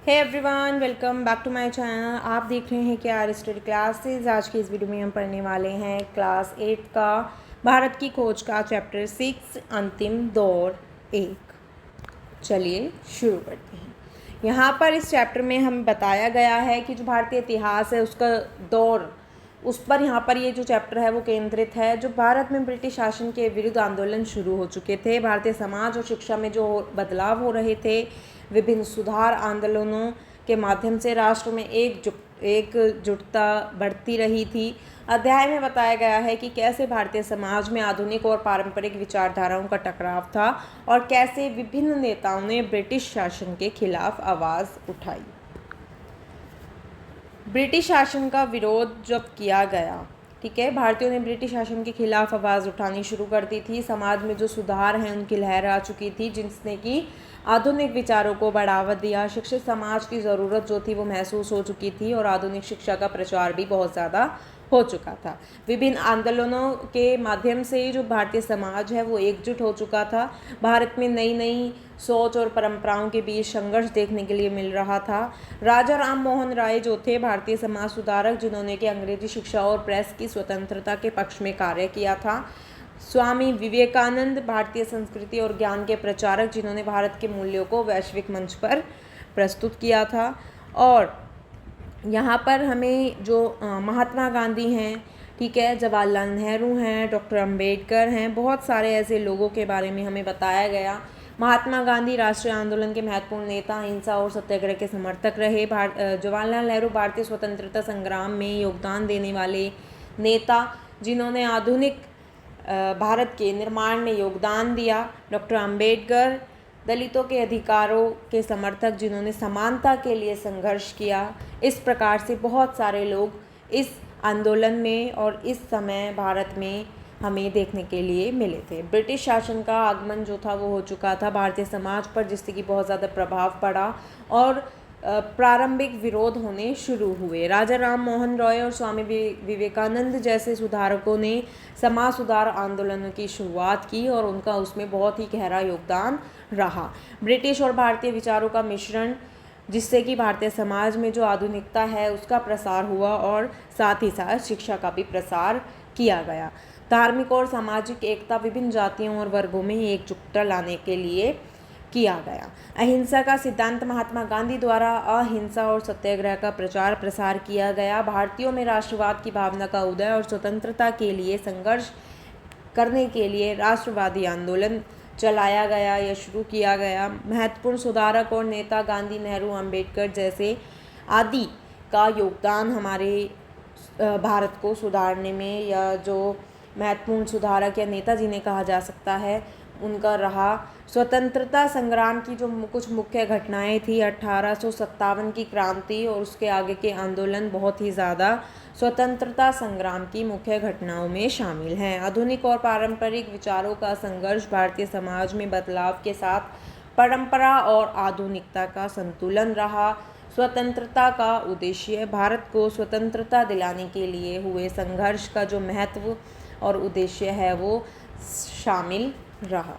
Hey everyone, welcome back to my channel. आप देख रहे हैं कि आर स्टडी क्लासेस। आज की इस वीडियो में हम पढ़ने वाले हैं क्लास 8 का भारत की खोज का चैप्टर 6 अंतिम दौर 1। चलिए शुरू करते हैं। यहाँ पर इस चैप्टर में हमें बताया गया है कि जो भारतीय इतिहास है उसका दौर, उस पर यहाँ पर ये जो चैप्टर है वो केंद्रित है। जो भारत में ब्रिटिश शासन के विरुद्ध आंदोलन शुरू हो चुके थे, भारतीय समाज और शिक्षा में जो बदलाव हो रहे थे, विभिन्न सुधार आंदोलनों के माध्यम से राष्ट्र में एकजुटता बढ़ती रही थी। अध्याय में बताया गया है कि कैसे भारतीय समाज में आधुनिक और पारंपरिक विचारधाराओं का टकराव था और कैसे विभिन्न नेताओं ने ब्रिटिश शासन के खिलाफ आवाज़ उठाई। ब्रिटिश शासन का विरोध जब किया गया, ठीक है, भारतीयों ने ब्रिटिश शासन के खिलाफ आवाज़ उठानी शुरू कर दी थी। समाज में जो सुधार हैं उनकी लहर आ चुकी थी, जिसने कि आधुनिक विचारों को बढ़ावा दिया। शिक्षित समाज की ज़रूरत जो थी वो महसूस हो चुकी थी और आधुनिक शिक्षा का प्रचार भी बहुत ज़्यादा हो चुका था। विभिन्न आंदोलनों के माध्यम से जो भारतीय समाज है वो एकजुट हो चुका था। भारत में नई नई सोच और परंपराओं के बीच संघर्ष देखने के लिए मिल रहा था। राजा राम मोहन राय जो थे भारतीय समाज सुधारक, जिन्होंने कि अंग्रेजी शिक्षा और प्रेस की स्वतंत्रता के पक्ष में कार्य किया था। स्वामी विवेकानंद भारतीय संस्कृति और ज्ञान के प्रचारक, जिन्होंने भारत के मूल्यों को वैश्विक मंच पर प्रस्तुत किया था। और यहाँ पर हमें जो महात्मा गांधी हैं, ठीक है, जवाहरलाल नेहरू हैं, डॉक्टर अंबेडकर हैं, बहुत सारे ऐसे लोगों के बारे में हमें बताया गया। महात्मा गांधी राष्ट्रीय आंदोलन के महत्वपूर्ण नेता, अहिंसा और सत्याग्रह के समर्थक रहे। जवाहरलाल नेहरू भारतीय स्वतंत्रता संग्राम में योगदान देने वाले नेता, जिन्होंने आधुनिक भारत के निर्माण में योगदान दिया। डॉक्टर अंबेडकर दलितों के अधिकारों के समर्थक, जिन्होंने समानता के लिए संघर्ष किया। इस प्रकार से बहुत सारे लोग इस आंदोलन में और इस समय भारत में हमें देखने के लिए मिले थे। ब्रिटिश शासन का आगमन जो था वो हो चुका था भारतीय समाज पर, जिससे कि बहुत ज़्यादा प्रभाव पड़ा और प्रारंभिक विरोध होने शुरू हुए। राजा राम मोहन रॉय और स्वामी विवेकानंद जैसे सुधारकों ने समाज सुधार आंदोलनों की शुरुआत की और उनका उसमें बहुत ही गहरा योगदान रहा। ब्रिटिश और भारतीय विचारों का मिश्रण, जिससे कि भारतीय समाज में जो आधुनिकता है उसका प्रसार हुआ और साथ ही साथ शिक्षा का भी प्रसार किया गया। धार्मिक और सामाजिक एकता, विभिन्न जातियों और वर्गों में एकजुटता लाने के लिए किया गया। अहिंसा का सिद्धांत महात्मा गांधी द्वारा अहिंसा और सत्याग्रह का प्रचार प्रसार किया गया। भारतीयों में राष्ट्रवाद की भावना का उदय और स्वतंत्रता के लिए संघर्ष करने के लिए राष्ट्रवादी आंदोलन चलाया गया या शुरू किया गया। महत्वपूर्ण सुधारक और नेता गांधी, नेहरू, अंबेडकर जैसे आदि का योगदान हमारे भारत को सुधारने में, या जो महत्वपूर्ण सुधारक या नेता जिन्हें कहा जा सकता है, उनका रहा। स्वतंत्रता संग्राम की जो कुछ मुख्य घटनाएं थी, 1857 की क्रांति और उसके आगे के आंदोलन बहुत ही ज़्यादा स्वतंत्रता संग्राम की मुख्य घटनाओं में शामिल हैं। आधुनिक और पारंपरिक विचारों का संघर्ष, भारतीय समाज में बदलाव के साथ परंपरा और आधुनिकता का संतुलन रहा। स्वतंत्रता का उद्देश्य, भारत को स्वतंत्रता दिलाने के लिए हुए संघर्ष का जो महत्व और उद्देश्य है वो शामिल रहा।